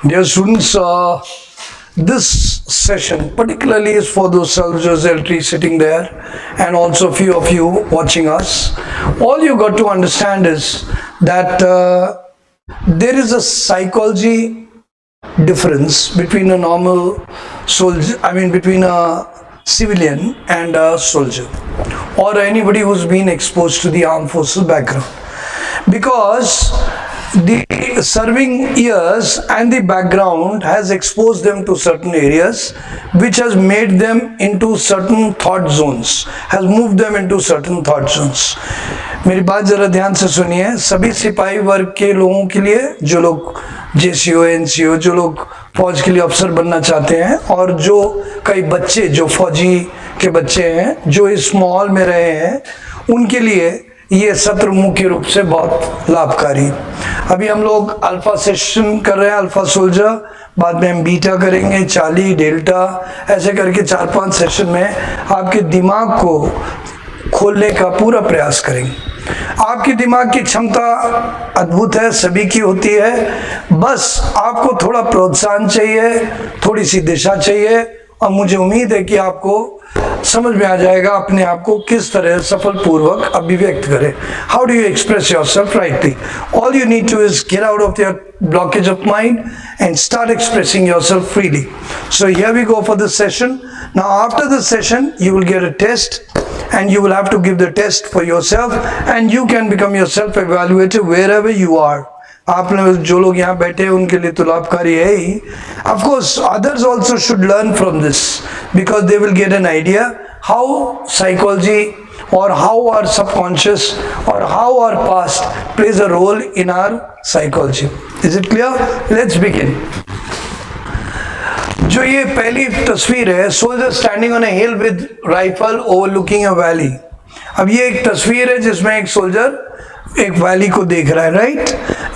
Dear students, this session particularly is for those soldiers LT sitting there and also a few of you watching us. All you got to understand is that there is a psychology difference between a normal soldier, between a civilian and a soldier or anybody who's been exposed to the armed forces background. Because the serving years and the background has exposed them to certain areas which has made them into certain thought zones, has moved them into certain thought zones. मेरी बात जरा ध्यान से सुनिए. सभी सिपाही वर्ग के लोगों के लिए, जो लोग जेसीओ एनसीओ, जो लोग फौज के लिए अफसर बनना चाहते हैं, और जो कई बच्चे जो फौजी के बच्चे हैं जो इस माहौल में रहे हैं, उनके लिए ये सत्र मुख्य रूप से बहुत लाभकारी. अभी हम लोग अल्फा सेशन कर रहे हैं, अल्फा सोल्जर, बाद में हम बीटा करेंगे, चार्ली, डेल्टा, ऐसे करके 4-5 सेशन में आपके दिमाग को खोलने का पूरा प्रयास करेंगे. आपकी दिमाग की क्षमता अद्भुत है, सभी की होती है. बस आपको थोड़ा प्रोत्साहन चाहिए, थोड़ी सी दिशा चाहिए, और मुझे उम्मीद है कि आपको समझ में आ जाएगा अपने आप को किस तरह सफलपूर्वक अभिव्यक्त करें. How do you express yourself rightly? All you need two is get out of your blockage of mind and start expressing yourself freely. So here we go for this session. Now after this session you will get a test and you will have to give the test for yourself and you can become your self evaluator wherever you are. आप लोग जो लोग यहाँ बैठे हैं उनके लिए तो लाभकारी है ही. Of course others also should learn from this because they will get an idea how psychology or how our subconscious or how our past plays a role in our psychology. Is it clear? Let's begin. जो ये पहली तस्वीर है, soldier standing on a hill with rifle overlooking a valley. अब ये एक तस्वीर है जिसमें एक सोल्जर एक वैली को देख रहा है, राइट?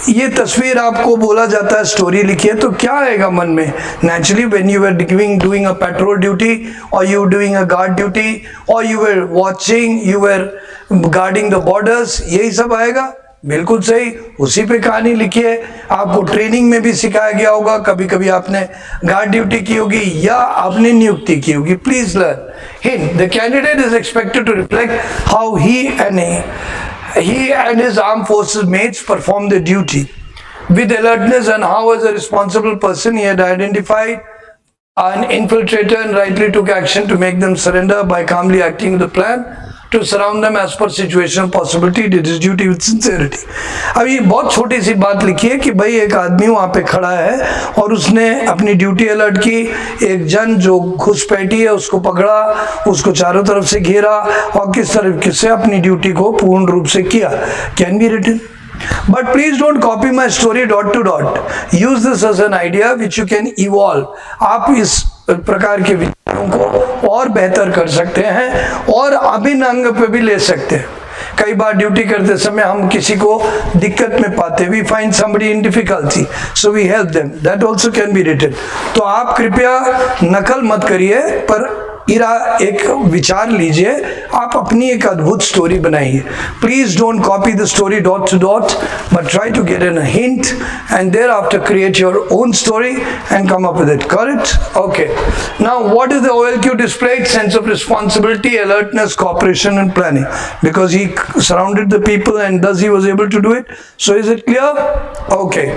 ये तस्वीर आपको बोला जाता है स्टोरी लिखिए, तो क्या आएगा मन में? Naturally when you were doing a patrol duty or you doing a guard duty or you were watching, you were guarding the borders, यही सब आएगा. बिल्कुल सही, उसी पे कहानी लिखिए. आपको ट्रेनिंग में भी सिखाया गया होगा, कभी कभी आपने गार्ड ड्यूटी की होगी या आपने नियुक्ति की होगी. Please learn. Hint: the candidate is expected to reflect how he and his armed forces mates performed their duty with alertness and how as a responsible person he had identified an infiltrator and rightly took action to make them surrender by calmly acting the plan to surround them as per situation possibility, did his duty with sincerity. अब ये बहुत छोटी सी बात लिखी है कि भाई एक आदमी वहाँ पे खड़ा है और उसने अपनी ड्यूटी अलर्ट की, एक जन जो घुसपैठी है उसको पकड़ा, उसको चारों तरफ से घेरा और किस तरह से अपनी ड्यूटी को पूर्ण रूप से किया. Can be written. But please don't copy my story dot to dot. Use this as an idea which you can evolve. आप इस प्रकार के विचारों को और बेहतर कर सकते हैं और अभिन्न अंग पे भी ले सकते हैं. कई बार ड्यूटी करते समय हम किसी को दिक्कत में पाते, we find somebody in difficulty, so we help them. That also can be written. तो आप कृपया नकल मत करिए, पर एक विचार लीजिए, आप अपनी एक अद्भुत स्टोरी बनाइए. Please don't copy the story dot to dot, but try to get an hint and thereafter create your own story and come up with it. Correct? Okay. Now what is the OLQ displayed? Sense of responsibility, alertness, cooperation and planning, because he surrounded the people and thus he was able to do it. So is it clear? Okay.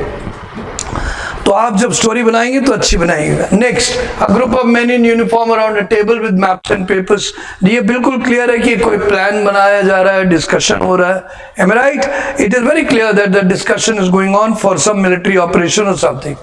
तो आप जब story बनाएंगे तो अच्छी बनाएंगे. Next, a group of main in uniform around a table with maps and papers. ये बिल्कुल clear है कि कोई प्लान बनाया जा रहा है, डिस्कशन हो रहा है. Am I right? It is very clear that the discussion is going on for some military operation or something.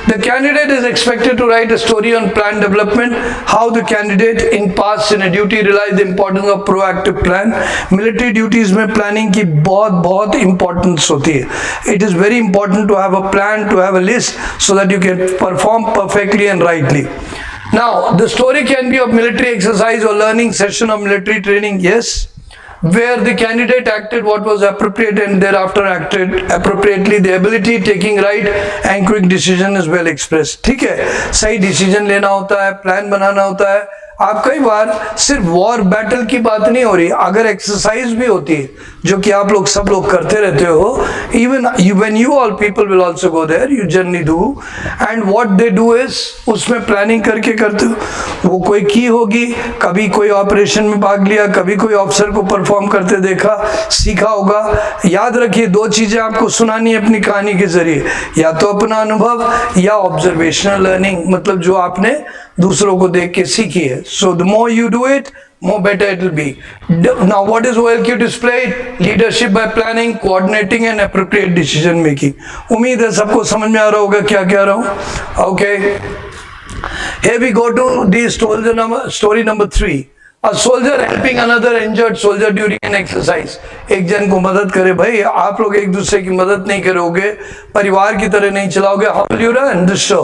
The candidate is expected to write a story on plan development, how the candidate in past in a duty realize the importance of proactive plan. Military duties में planning की बहुत importance होती है. It is very important to have a plan, to have a list, so that you can perform perfectly and rightly. Now the story can be of military exercise or learning session of military training, yes, where the candidate acted what was appropriate and thereafter acted appropriately. The ability taking right and quick decision is well expressed. ठीक है, सही decision लेना होता है, plan बनाना होता है, आप कई बार सिर्फ वॉर बैटल की बात नहीं हो रही, अगर एक्सरसाइज भी होती है जो कि आप लोग सब लोग करते रहते हो, even when you all people will also go there, you generally do, and what they do is उसमें प्लानिंग करके करते हो। वो कोई की होगी, कभी कोई ऑपरेशन में भाग लिया, कभी कोई ऑफिसर को परफॉर्म करते देखा, सीखा होगा। याद रखिए दो चीजें आपको सुनानी है अपनी कहानी के जरिए, या तो अपना अनुभव या ऑब्जर्वेशनल लर्निंग, मतलब जो आपने दूसरों को देख के सीखी है। So the more you do it, more better it will be. Now what is OLQ displayed? Leadership by planning, coordinating and appropriate decision making. उम्मीद है सबको समझ में आ रहा होगा क्या कह रहा हूँ। Okay, here we go to the story number 3. A soldier helping another injured soldier during an exercise. एक जन को मदद करे। भाई आप लोग एक दूसरे की मदद नहीं करोगे, परिवार की तरह नहीं चलाओगे, how will you run this show?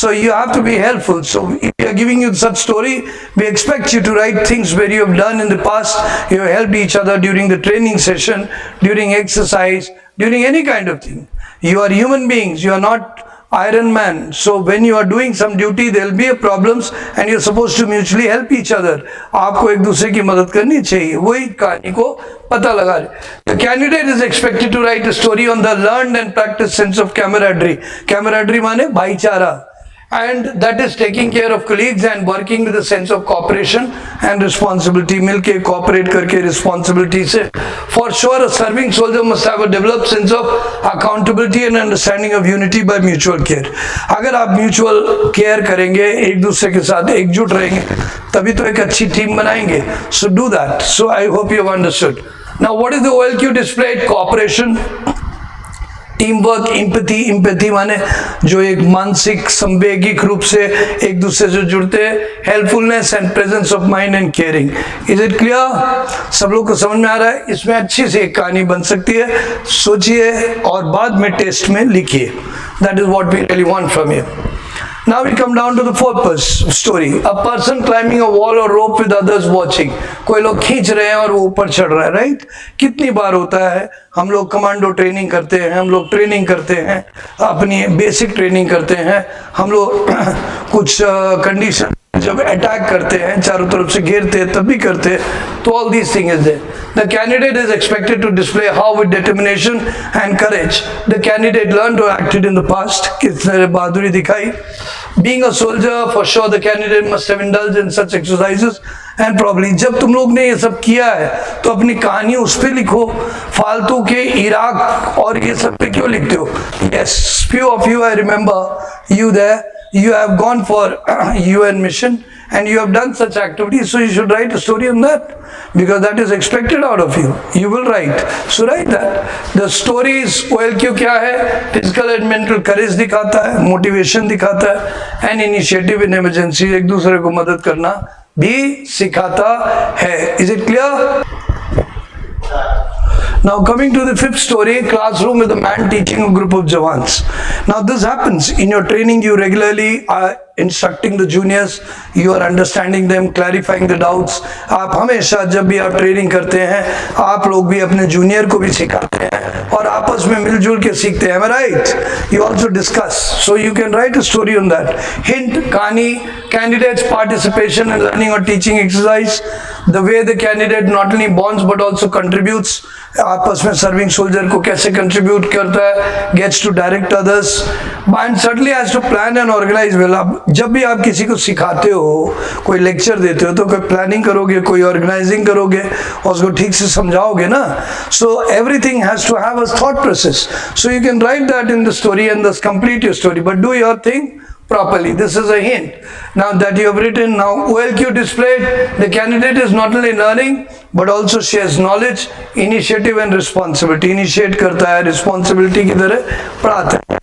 So you have to be helpful. So if we are giving you such story, we expect you to write things where you have done in the past, you have helped each other during the training session, during exercise, during any kind of thing. You are human beings, you are not Iron Man. So when you are doing some duty, there will be a problems and you are supposed to mutually help each other. आपको एक दूसरे की मदद करनी चाहिए। वही कहानी को पता लगा रहे। The candidate is expected to write a story on the learned and practiced sense of camaraderie. Camaraderie माने भाईचारा, and that is taking care of colleagues and working with a sense of cooperation and responsibility. मिलके cooperate करके responsibility से। For sure, a serving soldier must have a developed sense of accountability and understanding of unity by mutual care. अगर आप mutual care करेंगे, एक दूसरे के साथ एकजुट रहेंगे, तभी तो एक अच्छी टीम बनाएंगे। So do that. So I hope you have understood. Now what is the OLQ displayed? Cooperation, team work, empathy माने जो एक मानसिक संवेगिक रूप से एक दूसरे से जुड़ते हैं, helpfulness and presence of mind and caring. Is it clear? सब लोग को समझ में आ रहा है? इसमें अच्छी सी एक कहानी बन सकती है, सोचिए और बाद में टेस्ट में लिखिए। That is what we really want from you. Now we come down to the fourth story. A person climbing a wall or rope with others watching. कोई लोग खींच रहे हैं और वो ऊपर चढ़ रहा है, राइट? कितनी बार होता है, हम लोग कमांडो ट्रेनिंग करते हैं, हम लोग ट्रेनिंग करते हैं, अपनी बेसिक ट्रेनिंग करते हैं, हम लोग कुछ कंडीशन जब अटैक करते हैं, चारों तरफ से घेरते हैं, तब भी करते हैं, तो all these things is there. The candidate is expected to display how with determination and courage the candidate learned or acted in the past. किस तरह बहादुरी दिखाई। Being a soldier, for sure the candidate must have indulged in such exercises and probably जब तुम लोग ने ये सब किया है तो अपनी कहानी उस पे लिखो, फालतू के इराक और ये सब पे क्यों लिखते हो? Yes, few of you I remember you there. You have gone for UN mission and you have done such activities, so you should write a story on that because that is expected out of you. You will write, so write that. The stories OLQ क्या है? Physical and mental courage दिखाता है, motivation दिखाता है, and initiative in emergency, एक दूसरे को मदद करना भी सिखाता है। Is it clear? Now coming to the fifth story, classroom with a man teaching a group of jawans. Now this happens in your training. You regularly are instructing the juniors, you are understanding them, clarifying the doubts. आप हमेशा जब भी आप training करते हैं, आप लोग भी अपने जूनियर को भी सिखाते हैं और आपस में मिलजुल के सीखते हैं, right? You also discuss, so you can write a story on that. Hint, कहानी, candidates participation in learning or teaching exercise, the way the candidate not only bonds but also contributes, आपस में सर्विंग सोल्जर को कैसे contribute करता है, gets to direct others, and certainly has to plan and organise well. आप जब भी आप किसी को सिखाते हो, कोई लेक्चर देते हो, तो कोई प्लानिंग करोगे, कोई ऑर्गेनाइजिंग करोगे और उसको ठीक से समझाओगे ना। So everything has to have a thought process, so you can write that in the story and thus complete your story, but do your thing properly. This is a hint. Now that you have written, now OLQ displayed, the candidate is not only learning but also shares knowledge, initiative and responsibility. Initiate करता है, responsibility की तरह पढ़ाता है।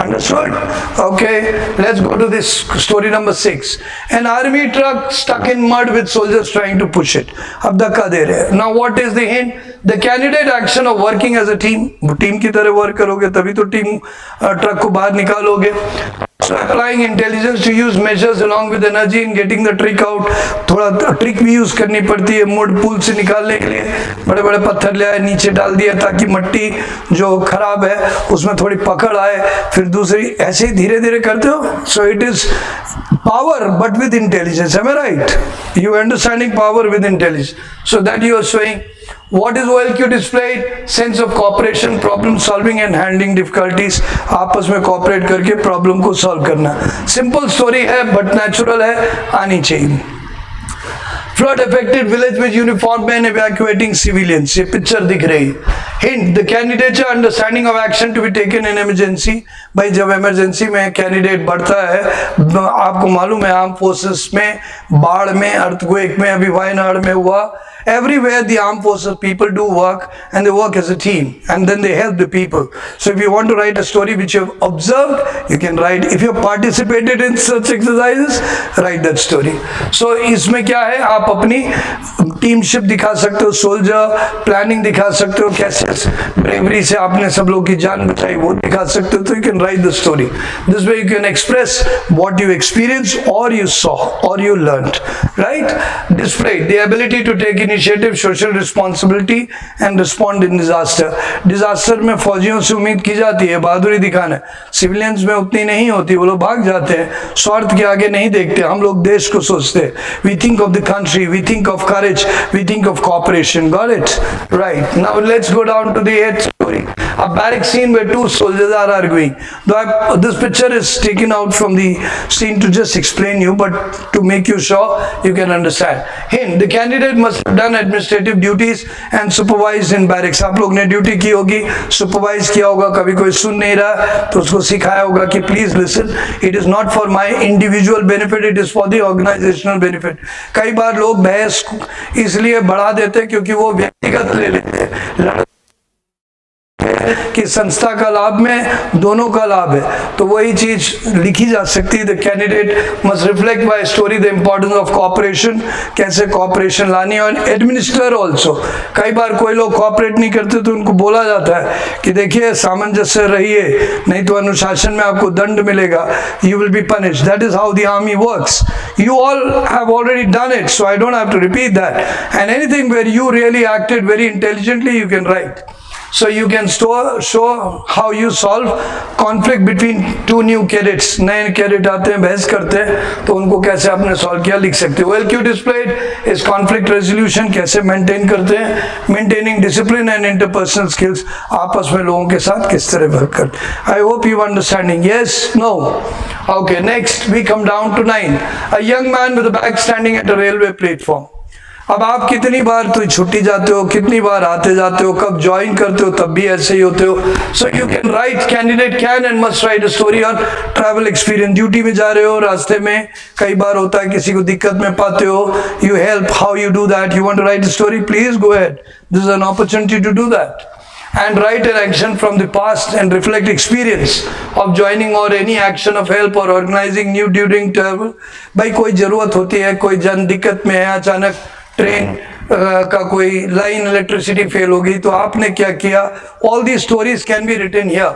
Understood? Okay, let's go to this story number 6. An army truck stuck in mud with soldiers trying to push it. अब धक्का दे रहे हैं। Now what is the hint? The candidate action of working as a team. Team की तरह work करोगे तभी तो team truck को बाहर निकालोगे। also applying intelligence to use measures along with energy in getting the trick out. थोड़ा trick भी यूज करनी पड़ती है मुड पुल से निकालने के लिए, बड़े बड़े पत्थर ले आए नीचे डाल दिया ताकि मिट्टी जो खराब है उसमें थोड़ी पकड़ आए, फिर दूसरी, ऐसे ही धीरे धीरे करते हो. So it is power but with intelligence. Am I right? You understanding power with intelligence. So that you are showing. What is OLQ displayed? Sense of cooperation, problem solving and handling difficulties. आपस में cooperate करके problem को solve करना. Simple story है but natural है, आनी चाहिए. Flood affected village with uniformed men evacuating civilians. ये पिक्चर दिख रही है. Hint: the candidature understanding of action to be taken in emergency. भाई जब इमरजेंसी में कैंडिडेट बढ़ता है, आपको मालूम है आर्म फोर्सेस में, बाढ़ में, अर्थक्वेक में, अभी वायनाड में हुआ, everywhere the armed forces people do work and they work as a team and then they help the people. So if you want to write a story which you have observed, you can write. If you have participated in such exercises, write that story. So इसमें क्या है, आप अपनी टीमशिप दिखा सकते हो, soldier planning दिखा सकते हो, कैसे ब्रेवरी से आपने सब लोग की जान बचाई वो दिखा सकते हो. तो you can write the story. This way you can express what you experienced or you saw or you learned, right? Display the ability to take initiative, social responsibility and respond in disaster. Disaster में फौजियों से उम्मीद की जाती है बहादुरी दिखाना, civilians में उतनी नहीं होती, वो लोग भाग जाते हैं, स्वार्थ के आगे नहीं देखते. हम लोग देश को सोचते हैं. We think of the country, we think of courage, we think of cooperation. Got it? Right. Now let's go down to the 8th story. A barrack scene where two soldiers are arguing. Though this picture is taken out from the scene to just explain you, but to make you sure you can understand. Hint: the candidate must have done administrative duties and supervised in barracks. आप लोग ने duty की होगी, supervise किया होगा, कभी कोई सुन नहीं रहा तो उसको सिखाया होगा कि please listen, it is not for my individual benefit, it is for the organisational benefit. कई बार लोग बहस इसलिए बढ़ा देते हैं क्योंकि वो व्यक्तिगत ले लेते हैं कि संस्था का लाभ में दोनों का लाभ है, तो वही चीज लिखी जा सकती है. The candidate must reflect bye story the importance of cooperation, कैसे कोऑपरेशन लानी है, और एडमिनिस्टर ऑल्सो. कई बार कोई लोग कोऑपरेट नहीं करते तो उनको बोला जाता है कि देखिए सामंजस्य रहिए, नहीं तो अनुशासन में आपको दंड मिलेगा, you will be punished. That is how the army works. You all have already done it, so I don't have to repeat that. And anything where you really acted very intelligently, you can write. So you can show how you solve conflict between two new cadets. नए cadet आते हैं, बहस करते हैं, तो उनको कैसे आपने सॉल्व किया लिख सकते हो. OLQ displayed is conflict resolution, कैसे मेंटेन करते हैं, maintaining discipline and interpersonal skills, आपस में लोगों के साथ किस तरह वर्क करते. I hope you understanding. Yes, no. Okay, next we come down to 9. A young man with a bag standing at a railway platform. अब आप कितनी बार तो छुट्टी जाते हो, कितनी बार आते जाते हो, कब ज्वाइन करते हो तब भी ऐसे ही होते हो. सो you can right, candidate can and must write a story on travel experience. Duty में जा रहे हो, रास्ते में कई बार होता है किसी को दिक्कत में पाते हो, you help, how you do that, you want to write a story, please go ahead, this is an opportunity to do that. And write an action from the past and reflect experience of joining or any action of help or organizing new during travel. भाई कोई जरूरत होती है, कोई जन दिक्कत में है, अचानक ट्रेन का कोई लाइन इलेक्ट्रिसिटी फेल हो गई तो आपने क्या किया. All the stories can be written here.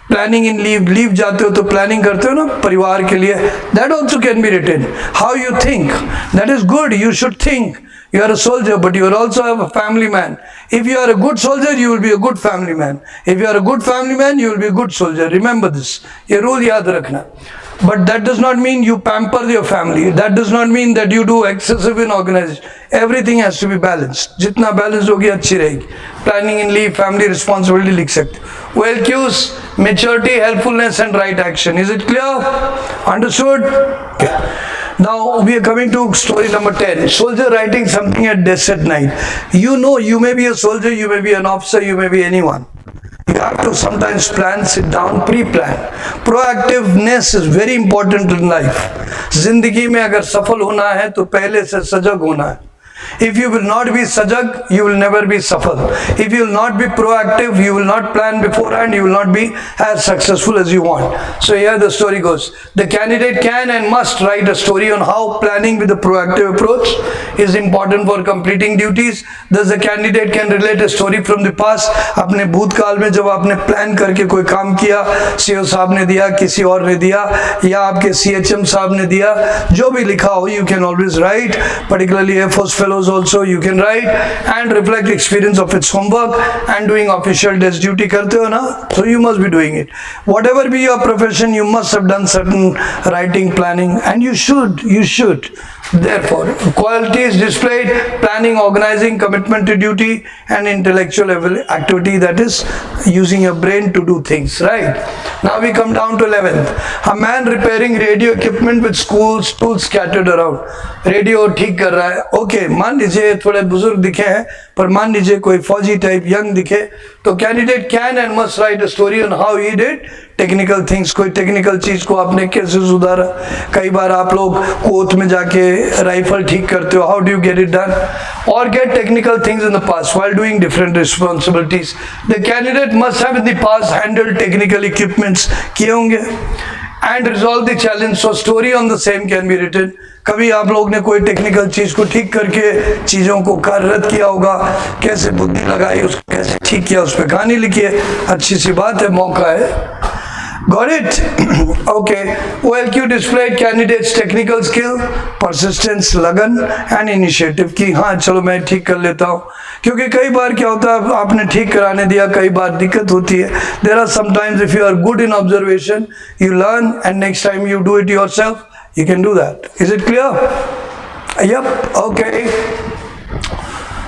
Planning in leave जाते हो तो प्लानिंग करते हो ना परिवार के लिए, that also can be written. How you think, that is good, you should think. You are a soldier, but you are also a family man. If you are a good soldier, you will be a good family man. If you are a good family man, you will be a good soldier. Remember this. ये rule याद रखना. But that does not mean you pamper your family. That does not mean that you do excessive in organization. Everything has to be balanced. जितना balance होगी अच्छी रहेगी. Planning in leave, family responsibility लिख सकते. OLQs, maturity, helpfulness and right action. Is it clear? Understood? Okay. Now we are coming to story number 10. Soldier writing something at desk at night. You know, you may be a soldier, you may be an officer, you may be anyone. You have to sometimes plan, sit down, pre-plan. Proactiveness is very important in life. जिंदगी में अगर सफल होना है तो पहले से सजग होना है. If you will not be sajag, you will never be safal. If you will not be proactive, you will not plan beforehand, you will not be as successful as you want. So here the story goes. The candidate can and must write a story on how planning with a proactive approach is important for completing duties. Thus the candidate can relate a story from the past. अपने भूतकाल में जब आपने plan करके कोई काम किया, CO साहब ने दिया, किसी और ने दिया, या आपके सीएचएम साहब ने दिया, जो भी लिखा हो, you can always write. Particularly Air Force fellows also you can write and reflect experience of its homework and doing official desk duty करते हो ना, so you must be doing it. Whatever be your profession, you must have done certain writing, planning, and you should. Therefore, qualities displayed: planning, organizing, commitment to duty, and intellectual activity, that is using your brain to do things, right? Now we come down to 11th. A man repairing radio equipment with school's tools scattered around. Radio ठीक कर रहा है, okay, मान लीजिए थोड़े बुजुर्ग दिखे हैं, पर मान लीजिए कोई फौजी टाइप यंग दिखे, तो candidate can and must write a story on how he did technical things. कोई टेक्निकल चीज को आपने कैसे सुधारा. कई बार आप लोग कोर्ट में जाके राइफल ठीक करते हो, how do you get it done, or get technical things in the past while doing different responsibilities. The candidate must have in the past handled technical equipments किए होंगे and resolve the challenge, so story on the same can be written. कभी आप लोग ने कोई technical चीज को ठीक करके चीजों को कार्यरत किया होगा, कैसे बुद्धि लगाई, उसको कैसे ठीक किया, उस पर कहानी लिखी है. अच्छी सी बात है, मौका है. Got it? Okay. OLQ displayed candidates technical skill, persistence, लगन and initiative की हाँ चलो मैं ठीक कर लेता हूँ. क्योंकि कई बार क्या होता है, आपने ठीक कराने दिया, कई बार दिक्कत होती है. There are sometimes if you are good in observation, you learn and next time you do it yourself, you can do that. Is it clear? Yep. Okay.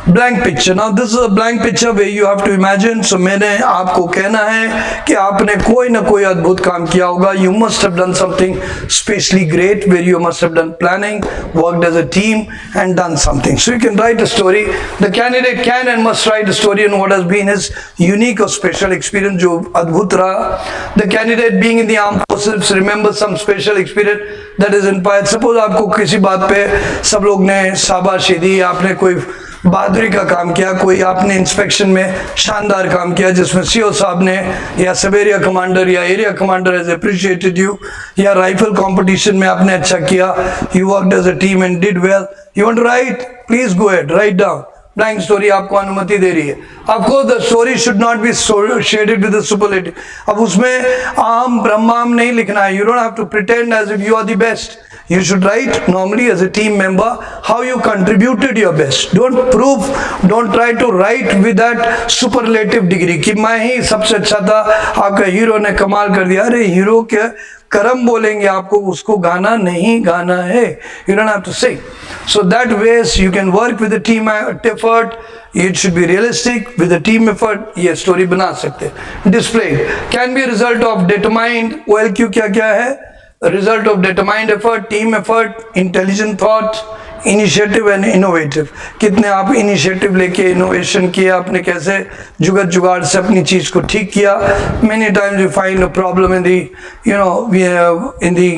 Blank picture. Now this is a blank picture where you have to imagine. So मैंने आपको कहना है कि आपने कोई ना कोई अद्भुत काम किया होगा. You must have done something specially great where you must have done planning, worked as a team and done something. So you can write a story. The candidate can and must write a story on what has been his unique or special experience जो अद्भुत रहा. The candidate being in the armed forces remembers some special experience that is inspired. Suppose आपको किसी बात पे सब लोग ने शाबाशी दी, आपने कोई बहादुरी का काम किया, कोई आपने इंस्पेक्शन में शानदार काम किया जिसमें सीओ साहब ने या सब एरिया कमांडर या area commander has appreciated you, या राइफल कंपटीशन में आपने अच्छा किया, you worked as a team and did well. You want to write, please go ahead, write down. Blank story आपको अनुमति दे रही है. आपको the story should not be shaded with the superlative. अब उसमें आम ब्रह्माम नहीं लिखना है. You don't have to pretend as if you are the best. You should write normally as a team member how you contributed your best. Don't try to write with that superlative degree कि मैं ही सबसे अच्छा था, आपका hero ने कमाल कर दिया. अरे हीरो के कर्म बोलेंगे आपको, उसको गाना नहीं गाना है. You don't have to sing. So that ways you can work with the team effort. It should be realistic. With the team effort ये story बना सकते. Display can be a result of determined. OLQ क्या क्या है? A result of determined effort, team effort, intelligent thought, initiative and innovative. कितने आप initiative लेके innovation किया, आपने कैसे जुगाड़ जुगाड़ से अपनी चीज को ठीक किया. Many times you find a problem in the, in the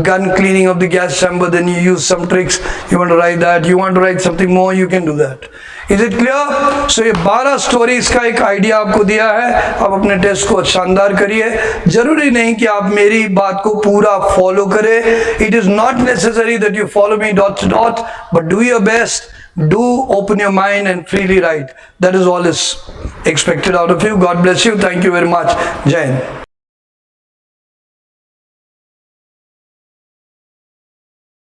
gun cleaning of the gas chamber, then you use some tricks. You want to write that, you want to write something more, you can do that. Is it clear? So ये 12 stories का एक idea आपको दिया है. आप अपने test को शानदार करिए. जरूरी नहीं कि आप मेरी बात को पूरा फॉलो करें. It is not necessary that you follow me dot to dot, but do your best. Do open your mind and freely write. That is all is expected out of you. God bless you. Thank you very much. Jai Hind.